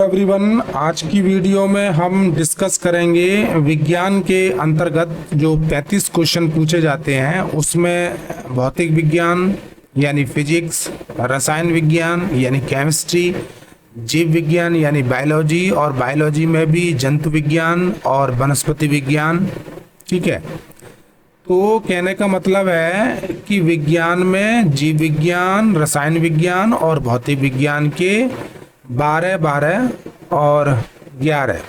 Everyone, आज की video में हम डिस्कस करेंगे विज्ञान के अंतर्गत जो 35 क्वेश्चन पूछे जाते हैं उसमें भौतिक विज्ञान यानी फिजिक्स, रसायन विज्ञान यानी केमिस्ट्री, जीव विज्ञान यानी बायोलॉजी और बायोलॉजी में भी जंतु विज्ञान और वनस्पति विज्ञान। ठीक है, तो कहने का मतलब है कि विज्ञान में जीव विज्ञान, रसायन विज्ञान और भौतिक विज्ञान के 12, 12 और 11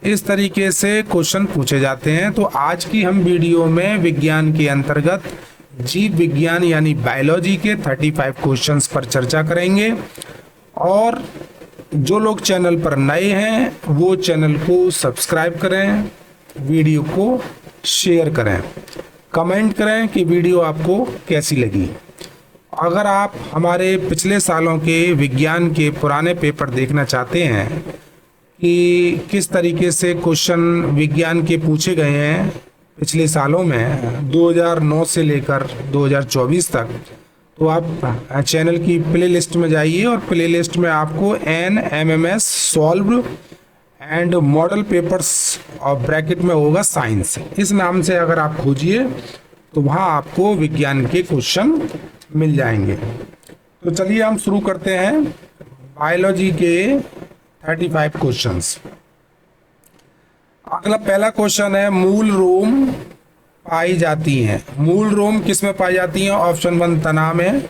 इस तरीके से क्वेश्चन पूछे जाते हैं। तो आज की हम वीडियो में विज्ञान के अंतर्गत जीव विज्ञान यानी बायोलॉजी के 35 क्वेश्चंस पर चर्चा करेंगे। और जो लोग चैनल पर नए हैं वो चैनल को सब्सक्राइब करें, वीडियो को शेयर करें, कमेंट करें कि वीडियो आपको कैसी लगी। अगर आप हमारे पिछले सालों के विज्ञान के पुराने पेपर देखना चाहते हैं कि किस तरीके से क्वेश्चन विज्ञान के पूछे गए हैं पिछले सालों में 2009 से लेकर 2024 तक, तो आप चैनल की प्लेलिस्ट में जाइए और प्लेलिस्ट में आपको NMMS solved and model papers और ब्रैकेट में होगा साइंस, इस नाम से अगर आप खोजिए तो वहाँ आपको विज्ञान के क्वेश्चन मिल जाएंगे। तो चलिए हम शुरू करते हैं बायोलॉजी के 35 क्वेश्चंस। अगला पहला क्वेश्चन है, मूल रोम पाई जाती हैं। मूल रोम किस में पाई जाती हैं? ऑप्शन 1 तना में,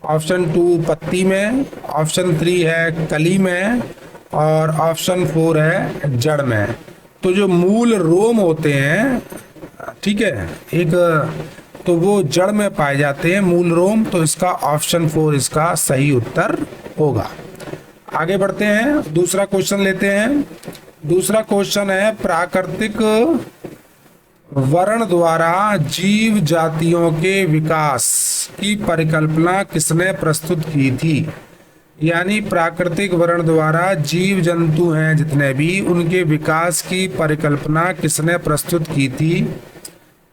ऑप्शन 2 पत्ती में, ऑप्शन 3 है कली में और ऑप्शन 4 है जड़ में। तो जो मूल रोम होते हैं, ठीक है, एक तो वो जड़ में पाए जाते हैं मूल रोम, तो इसका ऑप्शन 4 इसका सही उत्तर होगा। आगे बढ़ते हैं, दूसरा क्वेश्चन लेते हैं। दूसरा क्वेश्चन है, प्राकृतिक वर्ण द्वारा जीव जातियों के विकास की परिकल्पना किसने प्रस्तुत की थी? यानी प्राकृतिक वर्ण द्वारा जीव जंतु हैं जितने भी, उनके विकास की परिकल्पना किसने प्रस्तुत की थी?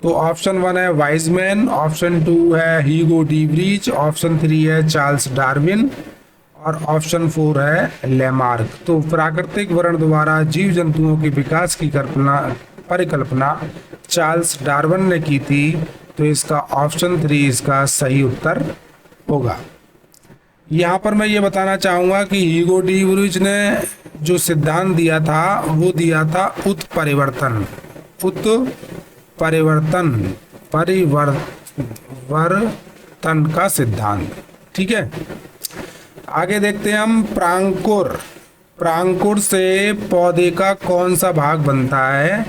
तो ऑप्शन 1 है वाइजमैन, ऑप्शन 2 है ह्यूगो डी व्रीच, ऑप्शन 3 है चार्ल्स डार्विन और ऑप्शन 4 है लेमार्क। तो प्राकृतिक वर्ण द्वारा जीव जंतुओं के विकास की परिकल्पना चार्ल्स डार्विन ने की थी, तो इसका ऑप्शन 3 इसका सही उत्तर होगा। यहाँ पर मैं ये बताना चाहूँगा कि ह्यूगो डी व्रीच ने जो सिद्धांत दिया था वो दिया था उत्परिवर्तन का सिद्धांत। ठीक है, आगे देखते हैं हम। प्रांकुर से पौधे का कौन सा भाग बनता है?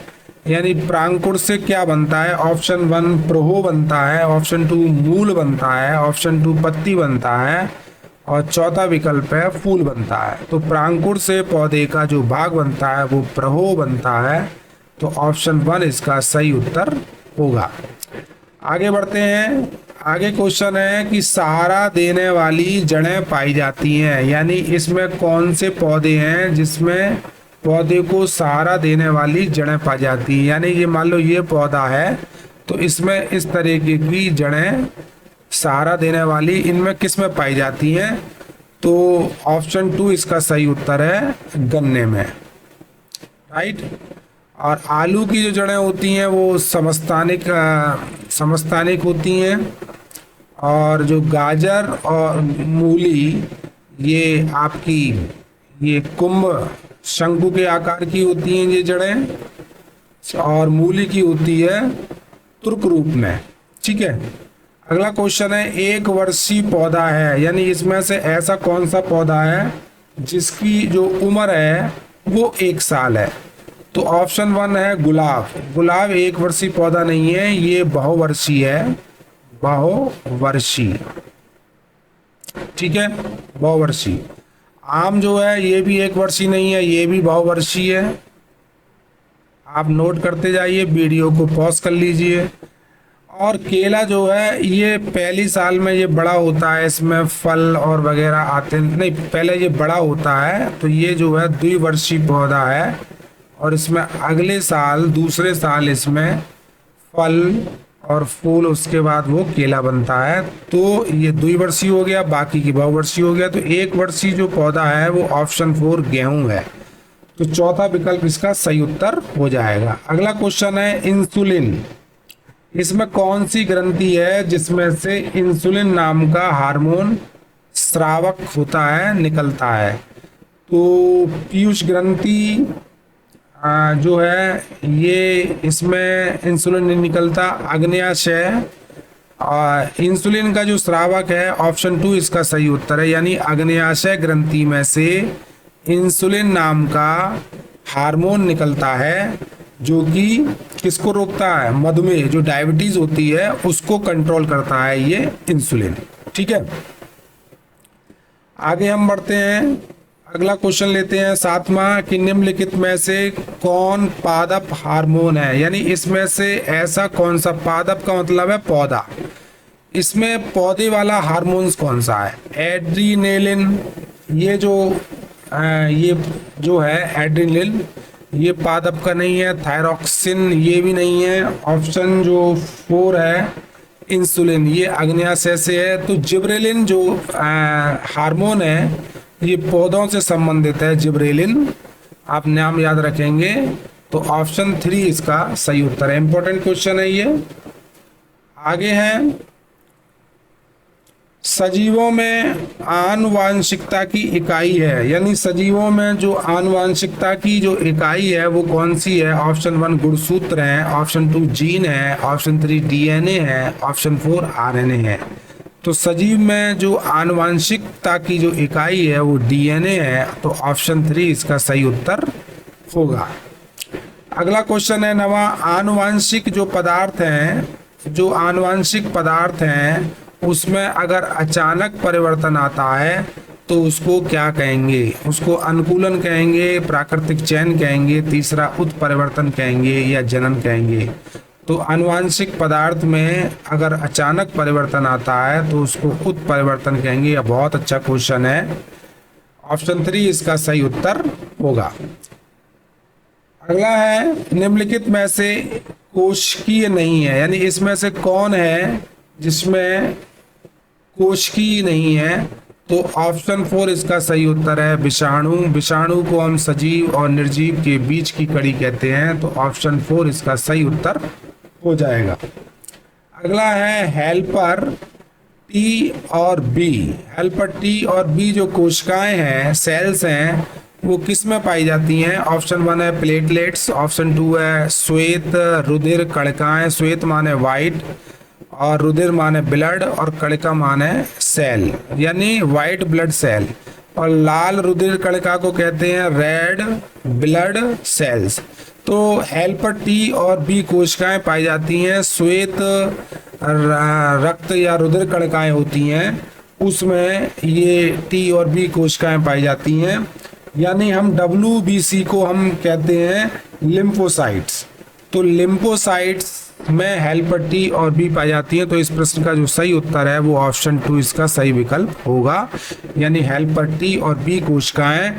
यानी प्रांकुर से क्या बनता है? ऑप्शन 1 प्रोहो बनता है, ऑप्शन 2 मूल बनता है, ऑप्शन 2 पत्ती बनता है और चौथा विकल्प है फूल बनता है। तो प्रांकुर से पौधे का जो भाग बनता है वो प्रोहो बनता है, तो ऑप्शन 1 इसका सही उत्तर होगा। आगे बढ़ते हैं। आगे क्वेश्चन है कि सहारा देने वाली जड़ें पाई जाती हैं। यानी इसमें कौन से पौधे हैं जिसमें पौधे को सहारा देने वाली जड़ें पाई जाती हैं? यानी ये मान लो ये पौधा है तो इसमें इस तरीके की जड़ें सहारा देने वाली इनमें किस में पाई जाती हैं? तो ऑप्शन 2 इसका सही उत्तर है गन्ने में, राइट। और आलू की जो जड़ें होती हैं वो समस्थानिक होती हैं, और जो गाजर और मूली ये आपकी ये कुंभ शंकु के आकार की होती हैं ये जड़ें, और मूली की होती है तुर्क रूप में। ठीक है, अगला क्वेश्चन है, एक वर्षीय पौधा है। यानी इसमें से ऐसा कौन सा पौधा है जिसकी जो उम्र है वो 1 साल है? तो ऑप्शन 1 है गुलाब। गुलाब एक वर्षीय पौधा नहीं है, ये बहुवर्षीय है, बहुवर्षीय। ठीक है, बहुवर्षीय। आम जो है ये भी 1 वर्षीय नहीं है, ये भी बहुवर्षीय है। आप नोट करते जाइए, वीडियो को पॉज कर लीजिए। और केला जो है ये पहली साल में ये बड़ा होता है, इसमें फल और वगैरह आते नहीं, पहले ये बड़ा होता है, तो ये जो है द्विवर्षीय पौधा है और इसमें अगले साल दूसरे साल इसमें फल और फूल उसके बाद वो केला बनता है। तो ये द्विवर्षीय हो गया, बाकी की बहुवर्षीय हो गया। तो एक वर्षीय जो पौधा है वो ऑप्शन 4 गेहूं है। तो चौथा विकल्प इसका सही उत्तर हो जाएगा। अगला क्वेश्चन है इंसुलिन। इसमें कौन सी ग्रंथि है जिसमें से इंसुलिन नाम का हार्मोन स्रावक होता है, निकलता है? तो पीयूष ग्रंथि जो है ये, इसमें इंसुलिन नहीं निकलता। आग्नेयाशय और इंसुलिन का जो स्रावक है ऑप्शन 2 इसका सही उत्तर है, यानी आग्नेयाशय ग्रंथि में से इंसुलिन नाम का हार्मोन निकलता है जो कि किसको रोकता है? मधुमेह, जो डायबिटीज होती है उसको कंट्रोल करता है ये इंसुलिन। ठीक है, आगे हम बढ़ते हैं। अगला क्वेश्चन लेते हैं 7वां कि निम्नलिखित में से कौन पादप हार्मोन है, यानी इसमें से ऐसा कौन सा, पादप का मतलब है पौधा, इसमें पौधे वाला हार्मोन्स कौन सा है? एड्रीनेलिन, ये जो है एड्रीनेलिन, ये पादप का नहीं है। थायरॉक्सिन, ये भी नहीं है। ऑप्शन जो 4 है इंसुलिन, ये आग्नेयाशय से है। तो जिब्रेलिन जो हार्मोन है ये पौधों से संबंधित है, जिब्रेलिन, आप नाम याद रखेंगे। तो ऑप्शन 3 इसका सही उत्तर है। इंपॉर्टेंट क्वेश्चन है ये। आगे है सजीवों में आनुवांशिकता की इकाई है, यानी सजीवों में जो आनुवांशिकता की जो इकाई है वो कौन सी है? ऑप्शन 1 गुणसूत्र है, ऑप्शन 2 जीन है, ऑप्शन 3 डीएनए है, ऑप्शन 4 आरएनए है। तो सजीव में जो आनुवांशिकता की जो इकाई है वो डीएनए है। तो ऑप्शन 3 इसका सही उत्तर होगा। अगला क्वेश्चन है 9वां, आनुवांशिक जो पदार्थ हैं, जो आनुवांशिक पदार्थ हैं उसमें अगर अचानक परिवर्तन आता है तो उसको क्या कहेंगे? उसको अनुकूलन कहेंगे, प्राकृतिक चयन कहेंगे, तीसरा उत्परिवर्तन कहेंगे, या जनन कहेंगे? तो आनुवांशिक पदार्थ में अगर अचानक परिवर्तन आता है तो उसको उत्परिवर्तन कहेंगे। यह बहुत अच्छा क्वेश्चन है। ऑप्शन 3 इसका सही उत्तर होगा। अगला है निम्नलिखित में से कोशिकीय नहीं है, यानी इसमें से कौन है जिसमें कोशिकीय नहीं है? तो ऑप्शन 4 इसका सही उत्तर है विषाणु। विषाणु को हम सजीव और निर्जीव के बीच की कड़ी कहते हैं। तो ऑप्शन 4 इसका सही उत्तर हो जाएगा। अगला है हेल्पर टी और बी। हेल्पर टी और बी जो कोशिकाएं हैं, सेल्स हैं, वो किस में पाई जाती हैं? ऑप्शन 1 है प्लेटलेट्स, ऑप्शन 2 है श्वेत रुधिर कणिकाएं। श्वेत माने व्हाइट और रुधिर माने ब्लड और कणिका माने सेल, यानी व्हाइट ब्लड सेल। और लाल रुधिर कणिका को कहते हैं रेड ब्लड सेल्स। तो हेल्पर टी और बी कोशिकाएं पाई जाती हैं, श्वेत रक्त या रुधिर कणिकाएं होती हैं, उसमें ये टी और बी कोशिकाएं पाई जाती हैं। यानी हम WBC को हम कहते हैं लिम्फोसाइट्स। तो लिम्फोसाइट्स में हेल्पर टी और बी पाई जाती हैं। तो इस प्रश्न का जो सही उत्तर है वो ऑप्शन 2 इसका सही विकल्प होगा, यानी हेल्पर टी और बी कोशिकाएं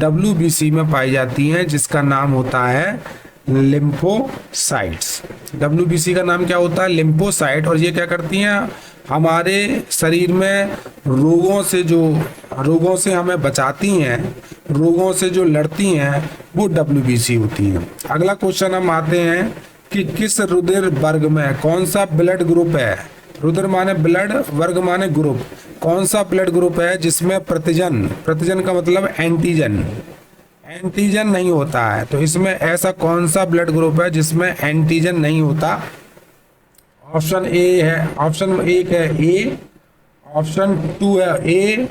WBC में पाई जाती हैं जिसका नाम होता है लिम्फोसाइट्स। WBC का नाम क्या होता है? लिम्फोसाइट। और ये क्या करती हैं? हमारे शरीर में रोगों से हमें बचाती हैं, रोगों से जो लड़ती हैं वो WBC होती हैं। अगला क्वेश्चन हम आते हैं कि किस रुधिर वर्ग में कौन सा ब्लड ग्रुप है? रुधिर माने ब्लड, वर्ग माने ग्रुप। कौन सा ब्लड ग्रुप है जिसमें प्रतिजन का मतलब एंटीजन नहीं होता है? तो इसमें ऐसा कौन सा ब्लड ग्रुप है जिसमें एंटीजन नहीं होता? ऑप्शन ए है, ऑप्शन 1 है ए, ऑप्शन 2 है ए,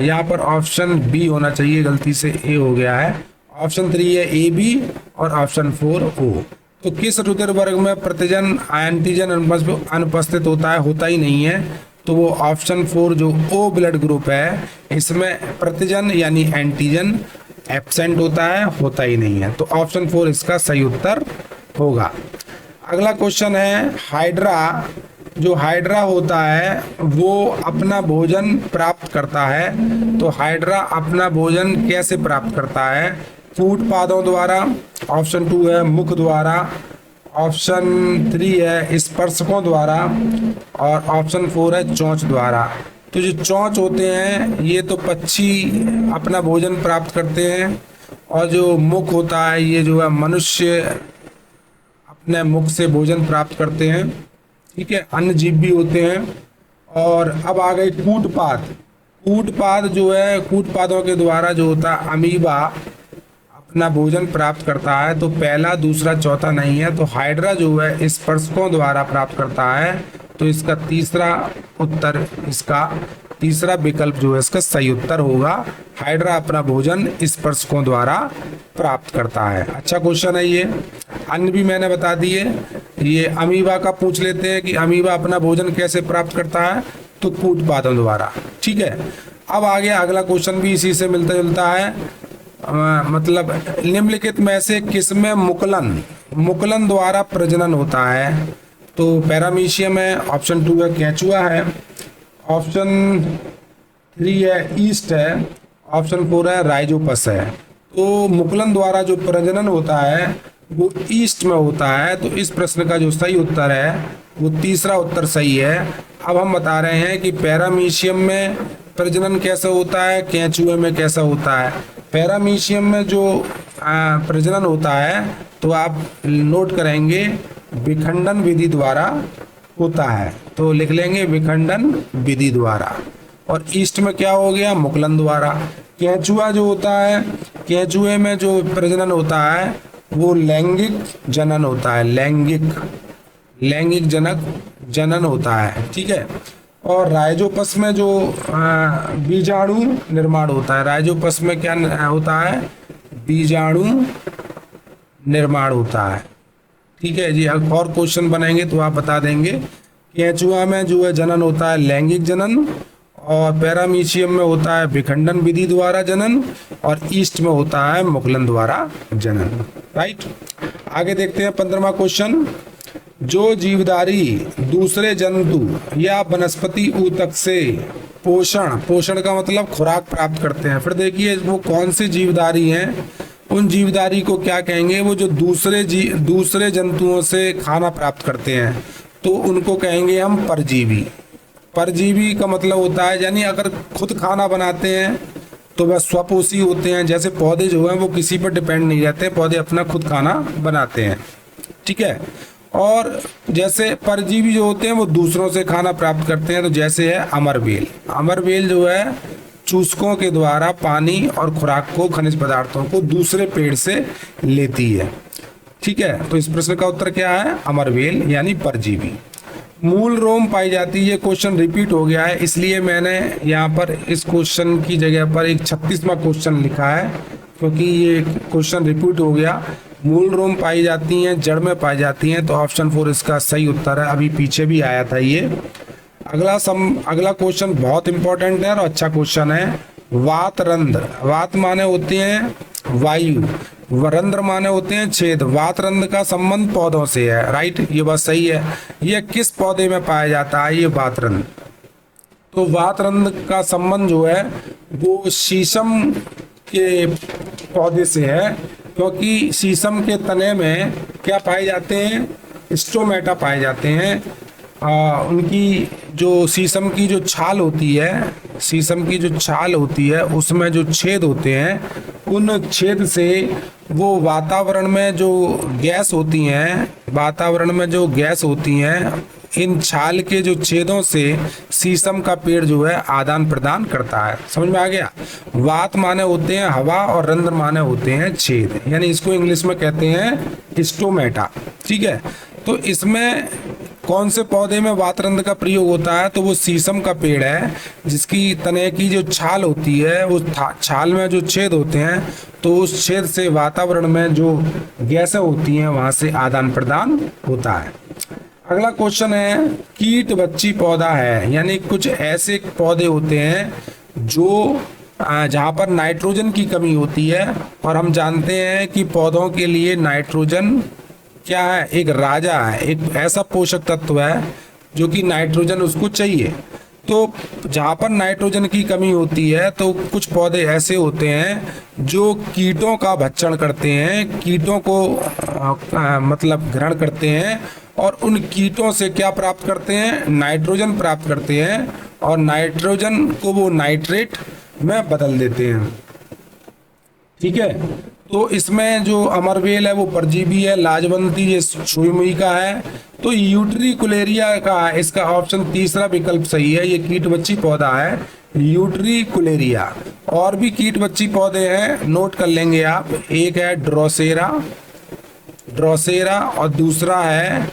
यहाँ पर ऑप्शन बी होना चाहिए, गलती से ए हो गया है। ऑप्शन 3 है AB और ऑप्शन 4 O। तो किस रुधिर वर्ग में प्रतिजन एंटीजन अनुपस्थित होता है? होता ही नहीं है। तो वो ऑप्शन 4 जो O ब्लड ग्रुप है, इसमें प्रतिजन यानी एंटीजन एब्सेंट होता है, होता ही नहीं है। तो ऑप्शन 4 इसका सही उत्तर होगा। अगला क्वेश्चन है हाइड्रा। जो हाइड्रा होता है वो अपना भोजन प्राप्त करता है। तो हाइड्रा अपना भोजन कैसे प्राप्त करता है? फूड पादों द्वारा, ऑप्शन 2 है मुख द्वारा, ऑप्शन 3 है स्पर्शकों द्वारा और ऑप्शन 4 है चोंच द्वारा। तो जो चोंच होते हैं ये तो पक्षी अपना भोजन प्राप्त करते हैं, और जो मुख होता है ये जो है मनुष्य अपने मुख से भोजन प्राप्त करते हैं। ठीक है, अन्य जीव भी होते हैं। और अब आ गई कूटपाद। कूटपाद जो है, कूटपादों के द्वारा जो होता है अमीबा अपना भोजन प्राप्त करता है। तो पहला, दूसरा, चौथा नहीं है। तो हाइड्रा जो है स्पर्शकों द्वारा प्राप्त करता है। तो इसका तीसरा उत्तर, इसका तीसरा विकल्प जो है इसका सही उत्तर होगा। हाइड्रा अपना भोजन स्पर्शकों द्वारा प्राप्त करता है। अच्छा क्वेश्चन है ये। अन्य भी मैंने बता दिए। ये अमीबा का पूछ लेते हैं कि अमीबा अपना भोजन कैसे प्राप्त करता है, तो कूटपादों द्वारा। ठीक है, अब आगे अगला क्वेश्चन भी इसी से मिलता जुलता है। मतलब निम्नलिखित में से किसमें मुकुलन द्वारा प्रजनन होता है? तो पैरामीशियम है, ऑप्शन 2 है केंचुआ है, ऑप्शन 3 है ईस्ट है, ऑप्शन 4 है राइजोपस है। तो मुकुलन द्वारा जो प्रजनन होता है वो ईस्ट में होता है। तो इस प्रश्न का जो सही उत्तर है वो तीसरा उत्तर सही है। अब हम बता रहे हैं कि पैरामीशियम में प्रजनन कैसे होता है, केंचुए में कैसा होता है। पैरामीशियम में जो प्रजनन होता है तो आप नोट करेंगे विखंडन विधि द्वारा होता है। तो लिख लेंगे विखंडन विधि द्वारा। और ईस्ट में क्या हो गया, मुकुलन द्वारा। केंचुआ जो होता है, केंचुए में जो प्रजनन होता है वो लैंगिक जनन होता है, लैंगिक जनन होता है। ठीक है, और राइजोपस में जो बीजाणु निर्माण होता है, राइजोपस में क्या होता है, बीजाणु निर्माण होता है। ठीक है जी, अब और क्वेश्चन बनेंगे तो आप बता देंगे। केंचुआ में जो है जनन होता है लैंगिक जनन, और पैरामीशियम में होता है विखंडन विधि द्वारा जनन, और ईस्ट में होता है मुकुलन द्वारा जनन। राइट, आगे देखते हैं 15वां क्वेश्चन। जो जीवधारी दूसरे जंतु या वनस्पति ऊतक से पोषण का मतलब खुराक प्राप्त करते हैं। फिर देखिए वो कौन से जीवधारी हैं, उन जीवधारी को क्या कहेंगे, वो जो दूसरे जंतुओं से खाना प्राप्त करते हैं तो उनको कहेंगे हम परजीवी। परजीवी का मतलब होता है यानी अगर खुद खाना बनाते हैं तो वह स्वपोषी होते हैं। जैसे पौधे जो हैं वो किसी पर डिपेंड नहीं रहते, पौधे अपना खुद खाना बनाते हैं। ठीक है, और जैसे परजीवी जो होते हैं वो दूसरों से खाना प्राप्त करते हैं। तो जैसे है अमरबेल जो है चूसकों के द्वारा पानी और खुराक को, खनिज पदार्थों को दूसरे पेड़ से लेती है। ठीक है, तो इस प्रश्न का उत्तर क्या है, अमरबेल यानी परजीवी। मूल रोम पाई जाती है, ये क्वेश्चन रिपीट हो गया है इसलिए मैंने यहाँ पर इस क्वेश्चन की जगह पर एक 36वां क्वेश्चन लिखा है, क्योंकि ये क्वेश्चन रिपीट हो गया। मूल रोम पाई जाती हैं, जड़ में पाई जाती हैं, तो ऑप्शन 4 इसका सही उत्तर है। अभी पीछे भी आया था ये। अगला क्वेश्चन बहुत इंपॉर्टेंट है और अच्छा क्वेश्चन है। वातरंध्र, वात माने होते हैं वायु, रंध्र माने होते हैं छेद। वातरंध्र का संबंध पौधों से है। राइट, ये बात सही है। ये किस पौधे में पाया जाता है, ये वातरंध्र? तो वातरंध्र का संबंध जो है वो शीशम के पौधे से है, क्योंकि शीशम के तने में क्या पाए जाते हैं, स्टोमेटा पाए जाते हैं। उनकी जो शीशम की जो छाल होती है, शीशम की जो छाल होती है उसमें जो छेद होते हैं, उन छेद से वो वातावरण में जो गैस होती हैं, इन छाल के जो छेदों से शीशम का पेड़ जो है आदान प्रदान करता है। समझ में आ गया? वात माने होते हैं हवा और रंध्र माने होते हैं छेद, यानी इसको इंग्लिश में कहते हैं स्टोमेटा। ठीक है, तो इसमें कौन से पौधे में वातरंध्र का प्रयोग होता है, तो वो शीशम का पेड़ है, जिसकी तने की जो छाल होती है, वो छाल में जो छेद होते हैं, तो उस छेद से वातावरण में जो गैसें होती हैं वहां से आदान प्रदान होता है। अगला क्वेश्चन है, कीट बच्ची पौधा है, यानी कुछ ऐसे पौधे होते हैं जो जहाँ पर नाइट्रोजन की कमी होती है, और हम जानते हैं कि पौधों के लिए नाइट्रोजन क्या है, एक राजा है, एक ऐसा पोषक तत्व है जो कि नाइट्रोजन उसको चाहिए। तो जहाँ पर नाइट्रोजन की कमी होती है तो कुछ पौधे ऐसे होते हैं जो कीटों का भक्षण करते हैं, कीटों को मतलब ग्रहण करते हैं और उन कीटों से क्या प्राप्त करते हैं, नाइट्रोजन प्राप्त करते हैं और नाइट्रोजन को वो नाइट्रेट में बदल देते हैं। ठीक है, तो इसमें जो अमरवेल है वो परजीवी है, लाजवंती ये सुई का है, तो यूट्रिकुलेरिया का है इसका ऑप्शन तीसरा विकल्प सही है। ये कीट बच्ची पौधा है यूट्रिकुलेरिया। और भी कीट बच्ची पौधे हैं, नोट कर लेंगे आप। एक है ड्रोसेरा और दूसरा है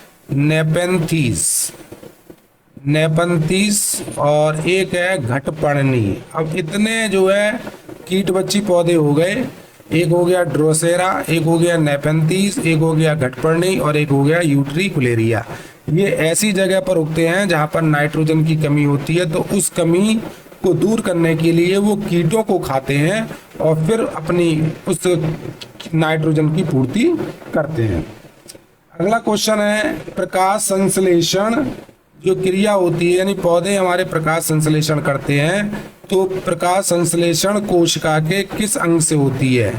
नेपंथीस और एक है घटपर्णी। अब इतने जो है कीट बच्ची पौधे हो गए, एक हो गया ड्रोसेरा, एक हो गया नेपेंथीस, एक हो गया घटपर्णी और एक हो गया यूट्रिकुलेरिया। ये ऐसी जगह पर उगते हैं जहां पर नाइट्रोजन की कमी होती है, तो उस कमी को दूर करने के लिए वो कीटों को खाते हैं और फिर अपनी उस नाइट्रोजन की पूर्ति करते हैं। अगला क्वेश्चन है प्रकाश संश्लेषण जो क्रिया होती है, यानी पौधे हमारे प्रकाश संश्लेषण करते हैं, तो प्रकाश संश्लेषण कोशिका के किस अंग से होती है।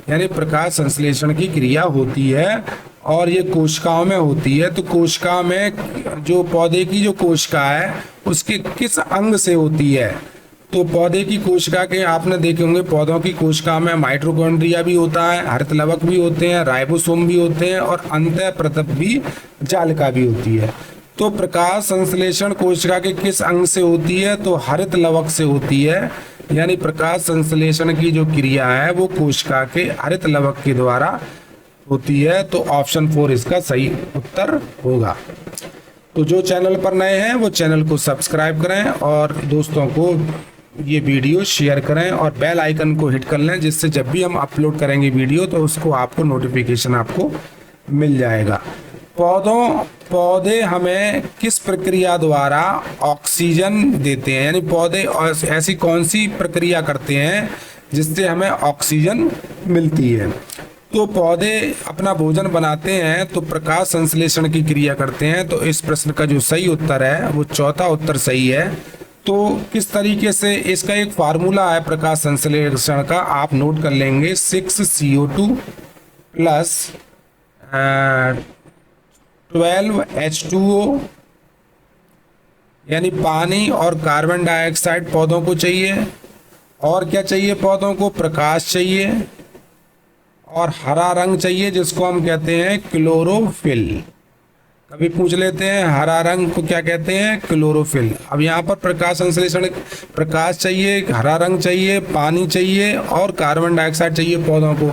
यानी प्रकाश संश्लेषण की क्रिया होती है और ये कोशिकाओं में होती है, तो कोशिका में जो पौधे की जो कोशिका है उसके किस अंग से होती है। तो पौधे की कोशिका के आपने देखे होंगे, पौधों की कोशिका में माइटोकॉन्ड्रिया भी होता है, हरितलवक भी होते हैं, राइबोसोम भी होते हैं और अंतःप्रतप भी जालिका भी होती है। तो प्रकाश संश्लेषण कोशिका के किस अंग से होती है, तो हरित लवक से होती है। यानी प्रकाश संश्लेषण की जो क्रिया है वो कोशिका के हरित लवक के द्वारा होती है, तो ऑप्शन 4 इसका सही उत्तर होगा। तो जो चैनल पर नए हैं वो चैनल को सब्सक्राइब करें और दोस्तों को ये वीडियो शेयर करें और बेल आइकन को हिट कर लें, जिससे जब भी हम अपलोड करेंगे वीडियो तो उसको आपको नोटिफिकेशन आपको मिल जाएगा। पौधे हमें किस प्रक्रिया द्वारा ऑक्सीजन देते हैं, यानी पौधे ऐसी कौन सी प्रक्रिया करते हैं जिससे हमें ऑक्सीजन मिलती है। तो पौधे अपना भोजन बनाते हैं तो प्रकाश संश्लेषण की क्रिया करते हैं, तो इस प्रश्न का जो सही उत्तर है वो चौथा उत्तर सही है। तो किस तरीके से, इसका एक फार्मूला है प्रकाश संश्लेषण का, आप नोट कर लेंगे। 6CO2 प्लस 12H2O, यानी पानी और कार्बन डाइऑक्साइड पौधों को चाहिए। और क्या चाहिए पौधों को, प्रकाश चाहिए और हरा रंग चाहिए जिसको हम कहते हैं क्लोरोफिल। कभी पूछ लेते हैं हरा रंग को क्या कहते हैं, क्लोरोफिल। अब यहाँ पर प्रकाश संश्लेषण, प्रकाश चाहिए, हरा रंग चाहिए, पानी चाहिए और कार्बन डाइऑक्साइड चाहिए पौधों को।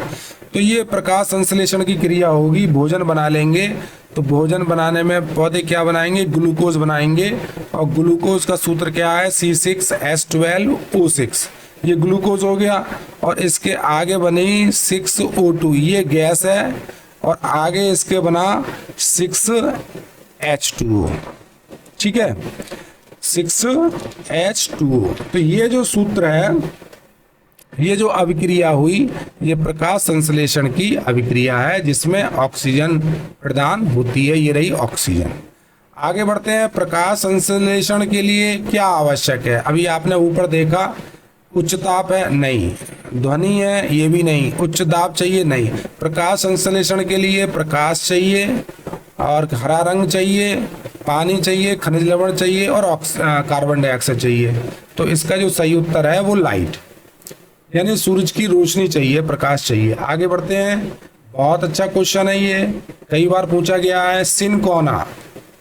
तो ये प्रकाश संश्लेषण की क्रिया होगी, भोजन बना लेंगे। तो भोजन बनाने में पौधे क्या बनाएंगे, ग्लूकोज बनाएंगे और ग्लूकोज का सूत्र क्या है, C6H12O6। ये ग्लूकोज हो गया और इसके आगे बनी 6O2, ये गैस है और आगे इसके बना 6H2O। ठीक है, 6H2O। तो ये जो सूत्र है, ये जो अभिक्रिया हुई, ये प्रकाश संश्लेषण की अभिक्रिया है जिसमें ऑक्सीजन प्रदान होती है। ये रही ऑक्सीजन। आगे बढ़ते हैं, प्रकाश संश्लेषण के लिए क्या आवश्यक है। अभी आपने ऊपर देखा उच्च ताप है, नहीं। ध्वनि है, ये भी नहीं। उच्च दाब चाहिए, नहीं। प्रकाश संश्लेषण के लिए प्रकाश चाहिए और हरा रंग चाहिए, पानी चाहिए, खनिज लवण चाहिए और कार्बन डाइऑक्साइड चाहिए। तो इसका जो सही उत्तर है वो लाइट, यानी सूरज की रोशनी चाहिए, प्रकाश चाहिए। आगे बढ़ते हैं, बहुत अच्छा क्वेश्चन है ये, कई बार पूछा गया है।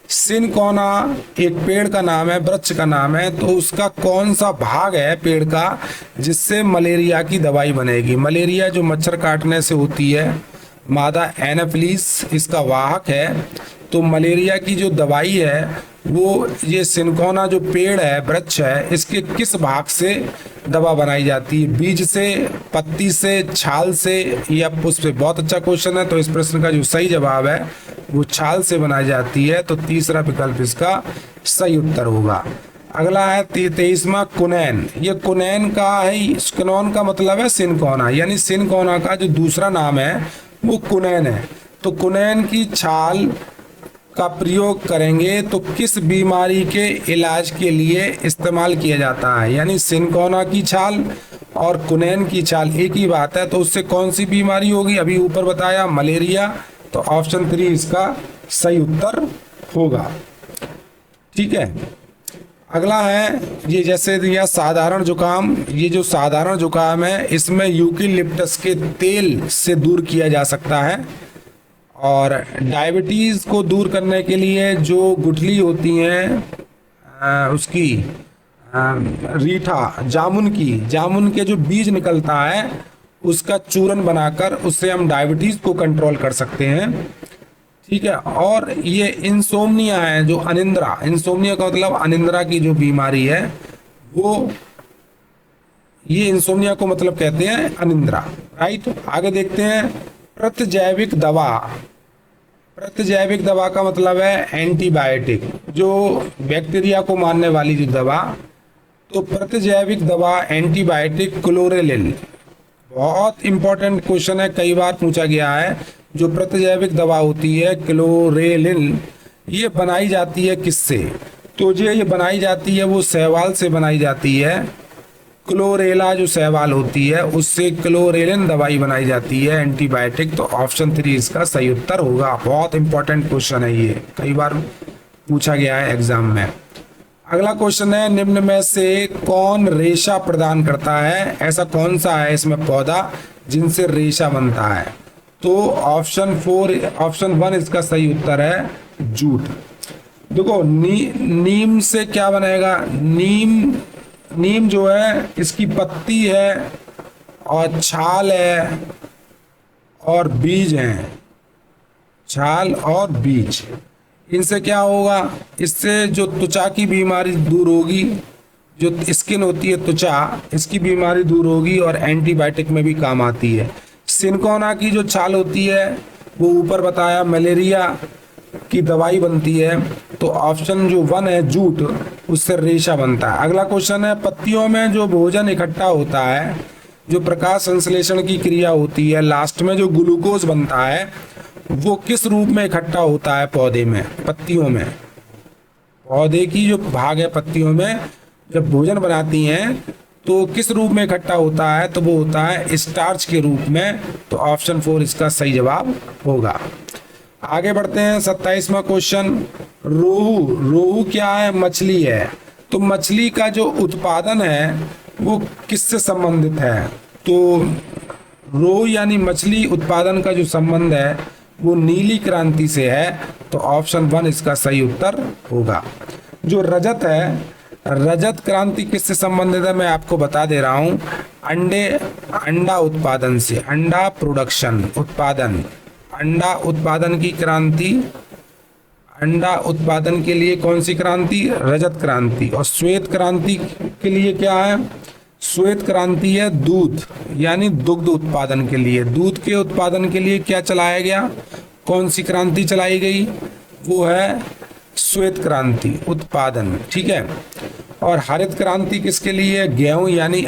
सिनकोना एक पेड़ का नाम है, वृक्ष का नाम है, तो उसका कौन सा भाग है पेड़ का जिससे मलेरिया की दवाई बनेगी। मलेरिया जो मच्छर काटने से होती है, मादा एनाफिलिस इसका वाहक है। तो मलेरिया की जो दवाई है वो ये सिनकोना जो पेड़ है, वृक्ष है, इसके किस भाग से दवा बनाई जाती है, बीज से, पत्ती से, छाल से या पुष्प से। बहुत अच्छा क्वेश्चन है। तो इस प्रश्न का जो सही जवाब है वो छाल से बनाई जाती है, तो तीसरा विकल्प इसका सही उत्तर होगा। अगला है 23वां कुनैन। ये कुनैन का है, कुनैन का मतलब है सिनकोना, यानी सिनकोना का जो दूसरा नाम है वो कुनैन है। तो कुनैन की छाल का प्रयोग करेंगे तो किस बीमारी के इलाज के लिए इस्तेमाल किया जाता है। यानी सिनकोना की छाल और कुनैन की छाल एक ही बात है, तो उससे कौन सी बीमारी होगी, अभी ऊपर बताया मलेरिया, तो ऑप्शन 3 इसका सही उत्तर होगा। ठीक है, अगला है ये जैसे दिया साधारण जुकाम। ये जो साधारण जुकाम है इसमें यूकेलिप्टस के तेल से दूर किया जा सकता है। और डायबिटीज़ को दूर करने के लिए जो गुठली होती हैं उसकी रीठा जामुन के जो बीज निकलता है उसका चूरन बनाकर उससे हम डायबिटीज़ को कंट्रोल कर सकते हैं। ठीक है, और ये इंसोम्निया है जो अनिंद्रा, इंसोम्निया का मतलब अनिंद्रा की जो बीमारी है वो, ये इंसोम्निया को मतलब कहते हैं अनिंद्रा। राइट, आगे देखते हैं प्रतिजैविक दवा। प्रतिजैविक दवा का मतलब है एंटीबायोटिक, जो बैक्टीरिया को मारने वाली जो दवा। तो प्रतिजैविक दवा एंटीबायोटिक क्लोरेलिन, बहुत इंपॉर्टेंट क्वेश्चन है, कई बार पूछा गया है। जो प्रतिजैविक दवा होती है क्लोरेलिन, ये बनाई जाती है किससे, तो ये बनाई जाती है वो शैवाल से बनाई जाती है। क्लोरेला जो शैवाल होती है उससे क्लोरेलिन दवाई बनाई जाती है एंटीबायोटिक। तो ऑप्शन 3 इसका सही उत्तर होगा। बहुत इंपॉर्टेंट क्वेश्चन है, ये कई बार पूछा गया है एग्जाम में। अगला क्वेश्चन है निम्न में से कौन रेशा प्रदान करता है, ऐसा कौन सा है इसमें पौधा जिनसे रेशा बनता है। तो ऑप्शन 1 इसका सही उत्तर है जूट। देखो नीम से क्या बनेगा, नीम जो है इसकी पत्ती है और छाल है और बीज हैं, छाल और बीज, इनसे क्या होगा, इससे जो त्वचा की बीमारी दूर होगी, जो स्किन होती है त्वचा, इसकी बीमारी दूर होगी और एंटीबायोटिक में भी काम आती है। सिनकोना की जो छाल होती है वो ऊपर बताया मलेरिया की दवाई बनती है। तो ऑप्शन जो 1 है जूट, उससे रेशा बनता है। अगला क्वेश्चन है पत्तियों में जो भोजन इकट्ठा होता है, जो प्रकाश संश्लेषण की क्रिया होती है, लास्ट में जो ग्लूकोज बनता है वो किस रूप में इकट्ठा होता है पौधे में, पत्तियों में। पौधे की जो भाग है पत्तियों में जब भोजन बनाती हैं तो किस रूप में इकट्ठा होता है, तो वो होता है स्टार्च के रूप में। तो ऑप्शन 4 इसका सही जवाब होगा। आगे बढ़ते हैं 27वां क्वेश्चन। रोहू क्या है, मछली है। तो मछली का जो उत्पादन है वो किससे संबंधित है, तो रोहू यानी मछली उत्पादन का जो संबंध है वो नीली क्रांति से है। तो ऑप्शन 1 इसका सही उत्तर होगा। जो रजत है, रजत क्रांति किससे संबंधित है मैं आपको बता दे रहा हूँ, अंडा उत्पादन से, अंडा प्रोडक्शन उत्पादन, अंडा उत्पादन की क्रांति, अंडा उत्पादन के लिए कौन सी क्रांति, रजत क्रांति। और श्वेत क्रांति के लिए क्या है, श्वेत क्रांति है दूध यानी दुग्ध उत्पादन के लिए, दूध के उत्पादन के लिए क्या चलाया गया, कौन सी क्रांति चलाई गई, वो है श्वेत क्रांति उत्पादन। ठीक है, और हरित क्रांति किसके लिए, गेहूं यानी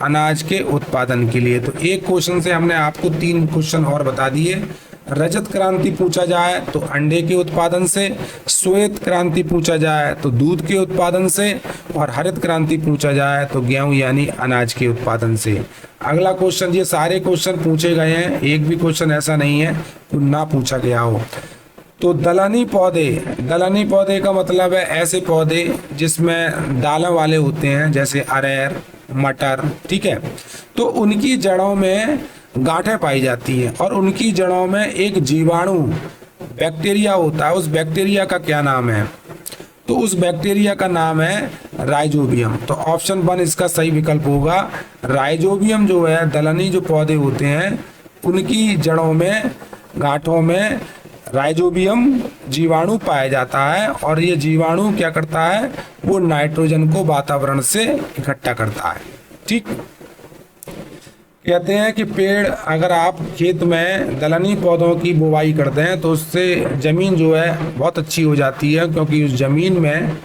अनाज के उत्पादन के लिए। तो एक क्वेश्चन से हमने आपको 3 क्वेश्चन और बता दिए। रजत क्रांति पूछा जाए तो अंडे के उत्पादन से, श्वेत क्रांति पूछा जाए तो दूध के उत्पादन से, और हरित क्रांति पूछा जाए तो गेहूं यानी अनाज के उत्पादन से। अगला क्वेश्चन, ये सारे क्वेश्चन पूछे गए हैं, एक भी क्वेश्चन ऐसा नहीं है तो ना पूछा गया हो। तो दलहनी पौधे का मतलब है ऐसे पौधे जिसमें दालों वाले होते हैं, जैसे अरहर, मटर। ठीक है, तो उनकी जड़ों में गांठें पाई जाती हैं और उनकी जड़ों में एक जीवाणु बैक्टीरिया होता है। उस बैक्टीरिया का क्या नाम है, तो उस बैक्टीरिया का नाम है राइजोबियम। तो ऑप्शन 1 इसका सही विकल्प होगा। राइजोबियम जो है, दलहनी जो पौधे होते हैं उनकी जड़ों में, गांठों में राइजोबियम जीवाणु पाया जाता है, और ये जीवाणु क्या करता है, वो नाइट्रोजन को वातावरण से इकट्ठा करता है। ठीक, कहते हैं कि पेड़, अगर आप खेत में दलहनी पौधों की बुवाई करते हैं तो उससे ज़मीन जो है बहुत अच्छी हो जाती है, क्योंकि उस ज़मीन में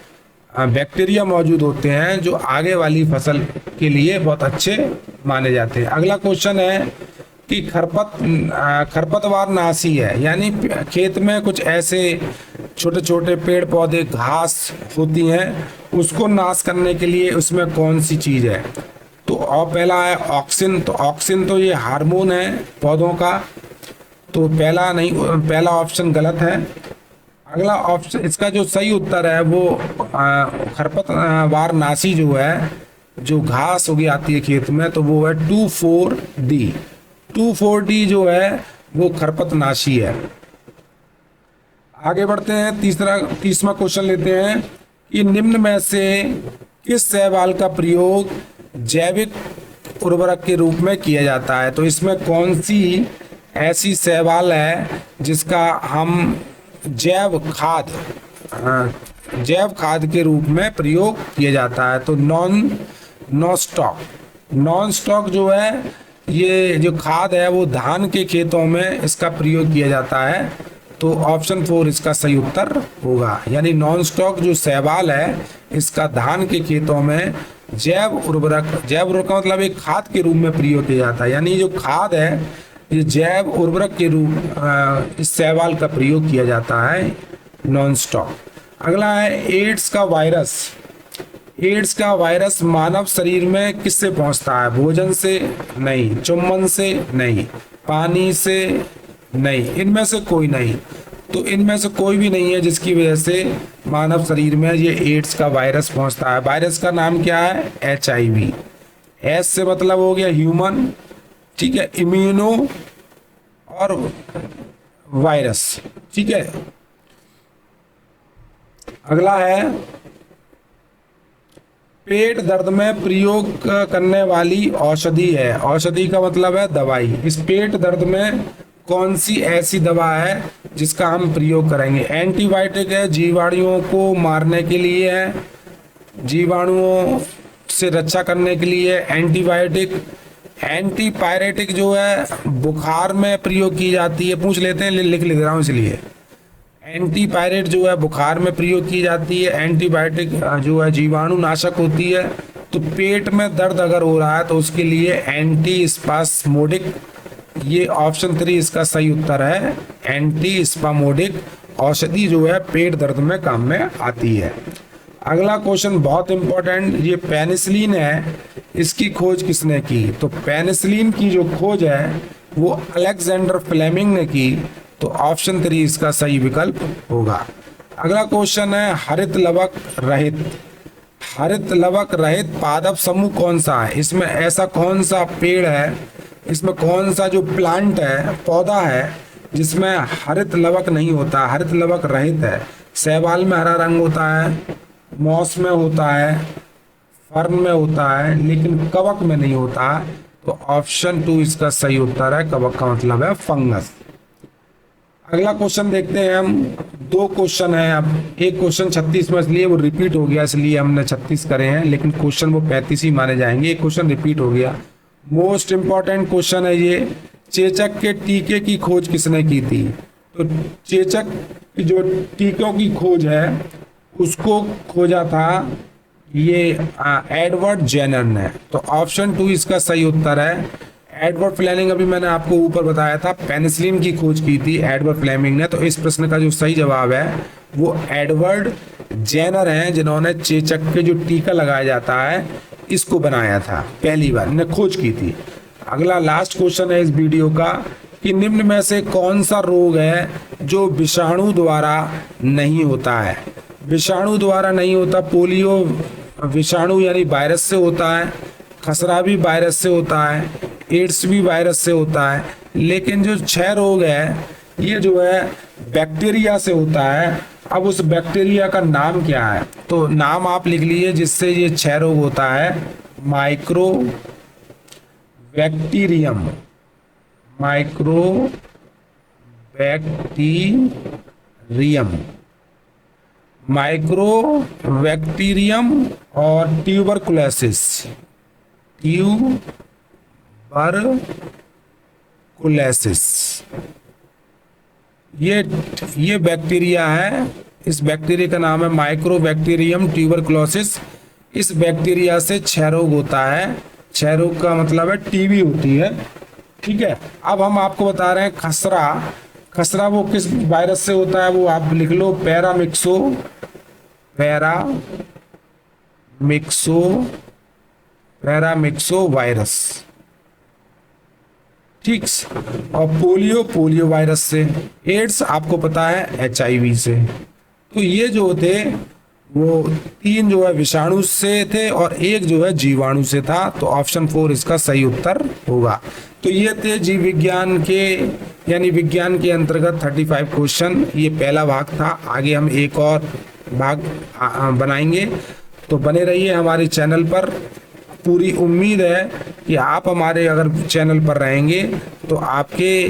बैक्टीरिया मौजूद होते हैं जो आगे वाली फसल के लिए बहुत अच्छे माने जाते हैं। अगला क्वेश्चन है कि खरपतवार नाशी है, यानी खेत में कुछ ऐसे छोटे छोटे पेड़ पौधे घास होती हैं, उसको नाश करने के लिए उसमें कौन सी चीज है। तो और पहला है ऑक्सिन। तो ऑक्सिन तो ये हार्मोन है पौधों का, तो पहला नहीं, पहला ऑप्शन गलत है। अगला ऑप्शन, इसका जो सही उत्तर है वो खरपतवार नाशी जो है, जो घास होगी आती है खेत में, तो वो है 2,4-D। 2,4-D जो है वो खरपतनाशी है। आगे बढ़ते हैं, तीसरा क्वेश्चन लेते हैं कि निम्न में से किस शैवाल का प्रयोग जैविक उर्वरक के रूप में किया जाता है। तो इसमें कौन सी ऐसी शैवाल है जिसका हम जैव खाद के रूप में प्रयोग किया जाता है। तो नॉन स्टॉक जो है, ये जो खाद है वो धान के खेतों में इसका प्रयोग किया जाता है। तो ऑप्शन 4 इसका सही उत्तर होगा, यानी नॉन स्टॉक जो शैवाल है इसका धान के खेतों में जैव उर्वरक का मतलब एक खाद के रूप में प्रयोग किया जाता है, यानी जो खाद है ये जैव उर्वरक के रूप इस शैवाल का प्रयोग किया जाता है, नॉन स्टॉक। अगला है एड्स का वायरस। एड्स का वायरस मानव शरीर में किससे पहुंचता है। भोजन से नहीं, चुंबन से नहीं, पानी से नहीं, इनमें से कोई नहीं। तो इनमें से कोई भी नहीं है जिसकी वजह से मानव शरीर में ये एड्स का वायरस पहुंचता है। वायरस का नाम क्या है, HIV। एस से मतलब हो गया ह्यूमन, ठीक है, इम्यूनो और वायरस, ठीक है। अगला है पेट दर्द में प्रयोग करने वाली औषधि है। औषधि का मतलब है दवाई। इस पेट दर्द में कौन सी ऐसी दवा है जिसका हम प्रयोग करेंगे। एंटीबायोटिक है, जीवाणुओं को मारने के लिए है, जीवाणुओं से रक्षा करने के लिए एंटीबायोटिक। एंटीपायरेटिक जो है बुखार में प्रयोग की जाती है, पूछ लेते हैं, लिख ले रहा हूँ इसलिए। एंटीपायरेट जो है बुखार में प्रयोग की जाती है, एंटीबायोटिक जो है जीवाणु नाशक होती है। तो पेट में दर्द अगर हो रहा है तो उसके लिए एंटी स्पास्मोडिक, ये ऑप्शन 3 इसका सही उत्तर है। एंटी स्पास्मोडिक औषधि जो है पेट दर्द में काम में आती है। अगला क्वेश्चन बहुत इंपॉर्टेंट, ये पेनिसिलिन है, इसकी खोज किसने की। तो पेनिसिलिन की जो खोज है वो अलेक्जेंडर फ्लेमिंग ने की। तो ऑप्शन 3 इसका सही विकल्प होगा। अगला क्वेश्चन है हरित लवक रहित पादप समूह कौन सा है। इसमें ऐसा कौन सा पेड़ है, इसमें कौन सा जो प्लांट है, पौधा है, जिसमें हरित लवक नहीं होता, हरित लवक रहित है। शैवाल में हरा रंग होता है, मॉस में होता है, फर्न में होता है, लेकिन कवक में नहीं होता। तो ऑप्शन 2 इसका सही उत्तर है। कवक का मतलब है फंगस। अगला क्वेश्चन देखते हैं हम। 2 क्वेश्चन है, अब एक क्वेश्चन 36 में इसलिए वो रिपीट हो गया, इसलिए हमने 36 करे हैं, लेकिन क्वेश्चन वो 35 ही माने जाएंगे। एक क्वेश्चन रिपीट हो गया। मोस्ट इंपॉर्टेंट क्वेश्चन है ये, चेचक के टीके की खोज किसने की थी। तो चेचक की जो टीकों की खोज है उसको खोजा था ये एडवर्ड जेनर ने। तो ऑप्शन 2 इसका सही उत्तर है। एडवर्ड फ्लेमिंग, अभी मैंने आपको ऊपर बताया था, पेनिसिलिन की खोज की थी एडवर्ड फ्लेमिंग ने। तो इस प्रश्न का जो सही जवाब है वो एडवर्ड जेनर हैं, जिन्होंने चेचक के जो टीका लगाया जाता है इसको बनाया था, पहली बार इन्हें खोज की थी। अगला लास्ट क्वेश्चन है इस वीडियो का कि निम्न में से कौन सा रोग है जो विषाणु द्वारा नहीं होता है। विषाणु द्वारा नहीं होता, पोलियो विषाणु यानी वायरस से होता है, खसरा भी वायरस से होता है, एड्स भी वायरस से होता है, लेकिन जो 6 रोग है ये जो है बैक्टीरिया से होता है। अब उस बैक्टीरिया का नाम क्या है, तो नाम आप लिख लीजिए जिससे ये 6 रोग होता है। माइक्रो बैक्टीरियम, और ट्यूबरकुलोसिस, ये बैक्टीरिया है। इस बैक्टीरिया का नाम है माइक्रोबैक्टीरियम ट्यूबरकुलोसिस। इस बैक्टीरिया से 6 रोग होता है। 6 रोग का मतलब है टीबी होती है, ठीक है। अब हम आपको बता रहे हैं खसरा। खसरा वो किस वायरस से होता है, वो आप लिख लो, पैरामिक्सो वायरस। ठीक। और पोलियो वायरस से। एड्स आपको पता है HIV से। तो ये जो थे वो 3 जो है विषाणु से थे और 1 जो है जीवाणु से था। तो ऑप्शन 4 इसका सही उत्तर होगा। तो ये थे जीव विज्ञान के यानी विज्ञान के अंतर्गत 35 क्वेश्चन। ये पहला भाग था। आगे हम एक और भाग बनाएंगे, तो बने रहिए हमारे चैनल पर। पूरी उम्मीद है कि आप हमारे अगर चैनल पर रहेंगे तो आपके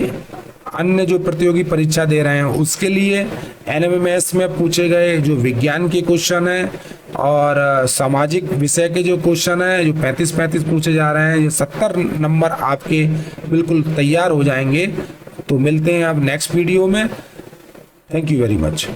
अन्य जो प्रतियोगी परीक्षा दे रहे हैं उसके लिए NMMS में पूछे गए जो विज्ञान के क्वेश्चन हैं और सामाजिक विषय के जो क्वेश्चन हैं जो 35 पूछे जा रहे हैं, ये 70 नंबर आपके बिल्कुल तैयार हो जाएंगे। तो मिलते हैं अब नेक्स्ट वीडियो में। Thank you very much.